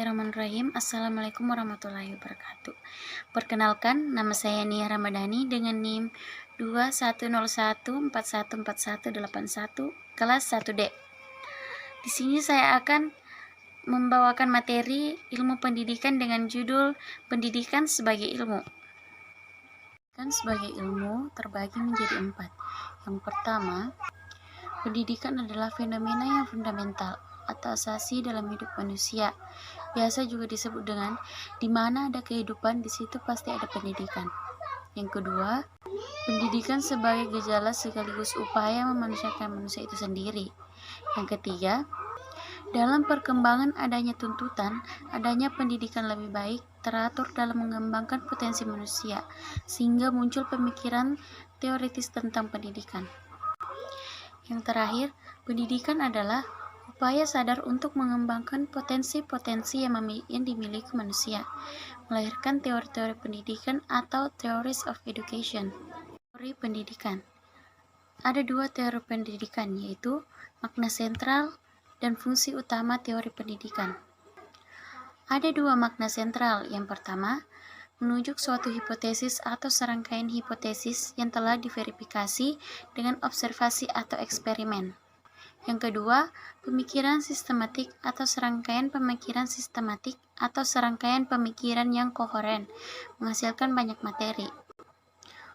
Bismillahirrahmanirrahim. Assalamualaikum warahmatullahi wabarakatuh. Perkenalkan, nama saya Nia Ramadhani dengan NIM 2101414181 kelas 1D. Di sini saya akan membawakan materi ilmu pendidikan dengan judul Pendidikan sebagai Ilmu. Pendidikan sebagai ilmu terbagi menjadi 4. Yang pertama, pendidikan adalah fenomena yang fundamental atau asasi dalam hidup manusia. Biasa juga disebut dengan di mana ada kehidupan, di situ pasti ada pendidikan. Yang kedua, pendidikan sebagai gejala sekaligus upaya memanusiakan manusia itu sendiri. Yang ketiga, dalam perkembangan adanya tuntutan, adanya pendidikan lebih baik, teratur dalam mengembangkan potensi manusia, sehingga muncul pemikiran teoritis tentang pendidikan. Yang terakhir, pendidikan adalah upaya sadar untuk mengembangkan potensi-potensi yang dimiliki manusia, melahirkan teori-teori pendidikan atau theories of education. Teori pendidikan. Ada 2 teori pendidikan, yaitu makna sentral dan fungsi utama teori pendidikan. Ada 2 makna sentral. Yang pertama, menunjuk suatu hipotesis atau serangkaian hipotesis yang telah diverifikasi dengan observasi atau eksperimen. Yang kedua, pemikiran sistematik atau serangkaian pemikiran sistematik atau serangkaian pemikiran yang koheren, menghasilkan banyak materi.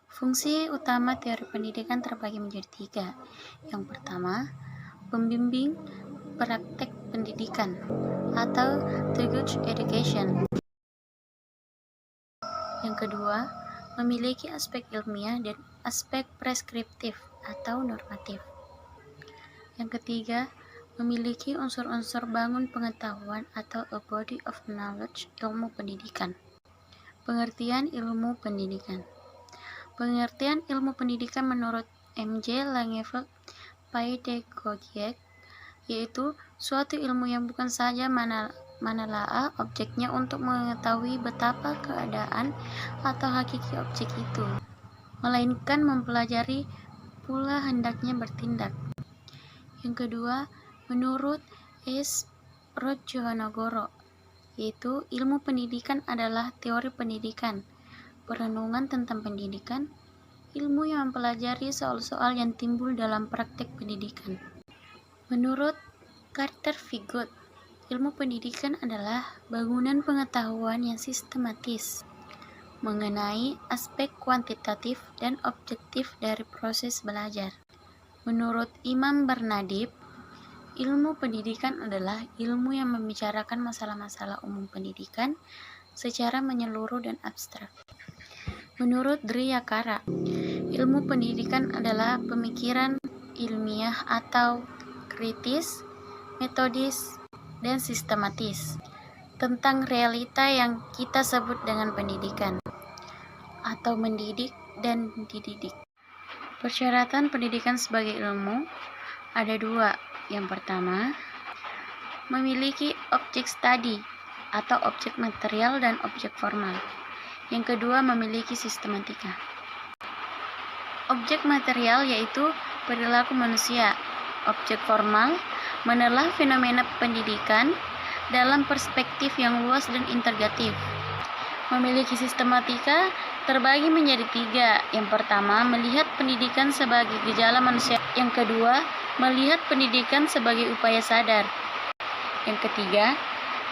Fungsi utama teori pendidikan terbagi menjadi 3. Yang pertama, pembimbing praktek pendidikan atau teaching education. Yang kedua, memiliki aspek ilmiah dan aspek preskriptif atau normatif. Yang ketiga, memiliki unsur-unsur bangun pengetahuan atau a body of knowledge, ilmu pendidikan. Pengertian ilmu pendidikan. Pengertian ilmu pendidikan menurut M.J. Langeveld Pedagogiek, yaitu suatu ilmu yang bukan saja menelaah objeknya untuk mengetahui betapa keadaan atau hakiki objek itu, melainkan mempelajari pula hendaknya bertindak. Yang kedua, menurut S. Rojjonegoro, yaitu ilmu pendidikan adalah teori pendidikan, perenungan tentang pendidikan, ilmu yang mempelajari soal-soal yang timbul dalam praktek pendidikan. Menurut Carter Vigot, ilmu pendidikan adalah bangunan pengetahuan yang sistematis mengenai aspek kuantitatif dan objektif dari proses belajar. Menurut Imam Bernadib, ilmu pendidikan adalah ilmu yang membicarakan masalah-masalah umum pendidikan secara menyeluruh dan abstrak. Menurut Driyakara, ilmu pendidikan adalah pemikiran ilmiah atau kritis, metodis, dan sistematis tentang realita yang kita sebut dengan pendidikan atau mendidik dan dididik. Persyaratan pendidikan sebagai ilmu ada 2. Yang pertama, memiliki objek studi atau objek material dan objek formal. Yang kedua, memiliki sistematika. Objek material yaitu perilaku manusia. Objek formal menelah fenomena pendidikan dalam perspektif yang luas dan integratif. Memiliki sistematika terbagi menjadi 3. Yang pertama, melihat pendidikan sebagai gejala manusia. Yang kedua, melihat pendidikan sebagai upaya sadar. Yang ketiga,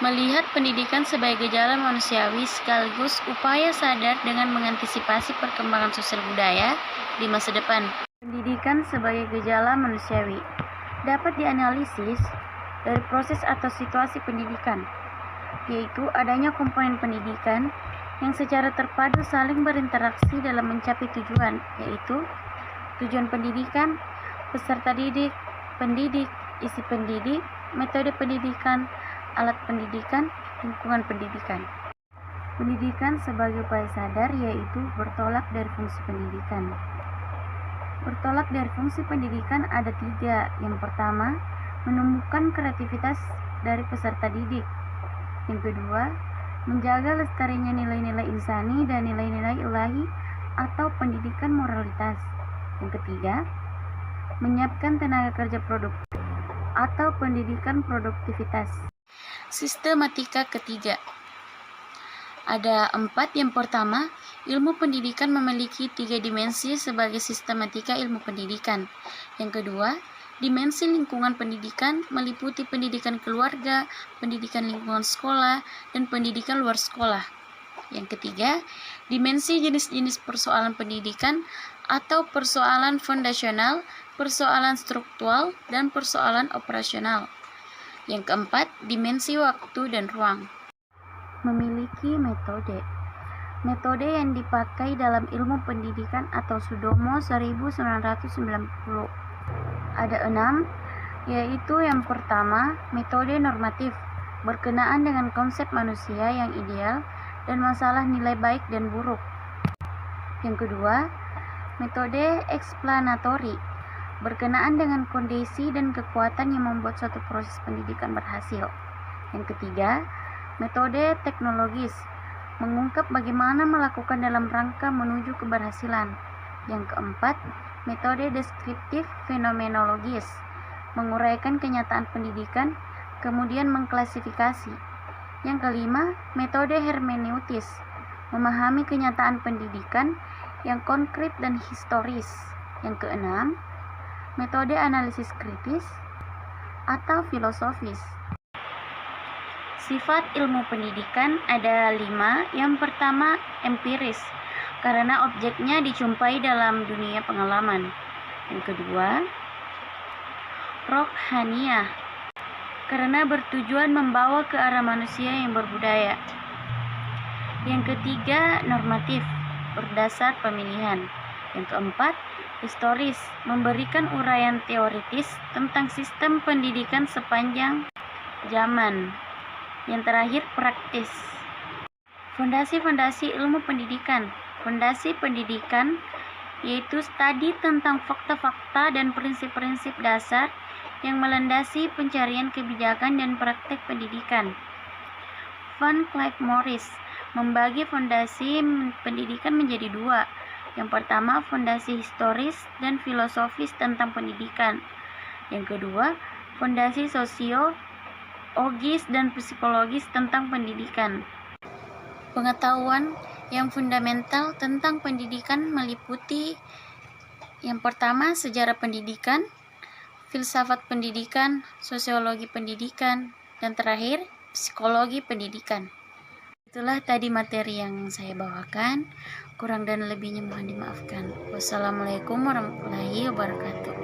melihat pendidikan sebagai gejala manusiawi sekaligus upaya sadar dengan mengantisipasi perkembangan sosial budaya di masa depan. Pendidikan sebagai gejala manusiawi dapat dianalisis dari proses atau situasi pendidikan, yaitu adanya komponen pendidikan yang secara terpadu saling berinteraksi dalam mencapai tujuan, yaitu tujuan pendidikan, peserta didik, pendidik, isi pendidik, metode pendidikan, alat pendidikan, lingkungan pendidikan. Pendidikan sebagai upaya sadar yaitu bertolak dari fungsi pendidikan. Bertolak dari fungsi pendidikan ada 3. Yang pertama, menumbuhkan kreativitas dari peserta didik. Yang kedua, menjaga lestarinya nilai-nilai insani dan nilai-nilai ilahi atau pendidikan moralitas. Yang ketiga, menyiapkan tenaga kerja produktif atau pendidikan produktivitas. Sistematika ketiga. Ada 4. Yang pertama, ilmu pendidikan memiliki 3 dimensi sebagai sistematika ilmu pendidikan. Yang kedua, dimensi lingkungan pendidikan meliputi pendidikan keluarga, pendidikan lingkungan sekolah, dan pendidikan luar sekolah. Yang ketiga, dimensi jenis-jenis persoalan pendidikan atau persoalan fondasional, persoalan struktural, dan persoalan operasional. Yang keempat, dimensi waktu dan ruang. Memiliki metode. Metode yang dipakai dalam ilmu pendidikan atau Sudomo 1990. Ada 6, yaitu yang pertama, metode normatif, berkenaan dengan konsep manusia yang ideal dan masalah nilai baik dan buruk. Yang kedua, metode eksplanatori, berkenaan dengan kondisi dan kekuatan yang membuat suatu proses pendidikan berhasil. Yang ketiga, metode teknologis, mengungkap bagaimana melakukan dalam rangka menuju keberhasilan. Yang keempat, metode deskriptif fenomenologis, menguraikan kenyataan pendidikan, kemudian mengklasifikasi. Yang kelima, metode hermeneutis, memahami kenyataan pendidikan yang konkret dan historis. Yang keenam, metode analisis kritis atau filosofis. Sifat ilmu pendidikan ada 5. Yang pertama, empiris, karena objeknya dijumpai dalam dunia pengalaman. Yang kedua, rohaniah, karena bertujuan membawa ke arah manusia yang berbudaya. Yang ketiga, normatif, berdasar pemilihan. Yang keempat, historis, memberikan uraian teoritis tentang sistem pendidikan sepanjang zaman. Yang terakhir, praktis. Fondasi-fondasi ilmu pendidikan. Fondasi pendidikan yaitu studi tentang fakta-fakta dan prinsip-prinsip dasar yang melandasi pencarian kebijakan dan praktek pendidikan. Van Clive Morris membagi fondasi pendidikan menjadi 2. Yang pertama, fondasi historis dan filosofis tentang pendidikan. Yang kedua, fondasi sosiologis dan psikologis tentang pendidikan. Pengetahuan yang fundamental tentang pendidikan meliputi yang pertama, sejarah pendidikan, filsafat pendidikan, sosiologi pendidikan, dan terakhir, psikologi pendidikan. Itulah tadi materi yang saya bawakan. Kurang dan lebihnya mohon dimaafkan. Wassalamualaikum warahmatullahi wabarakatuh.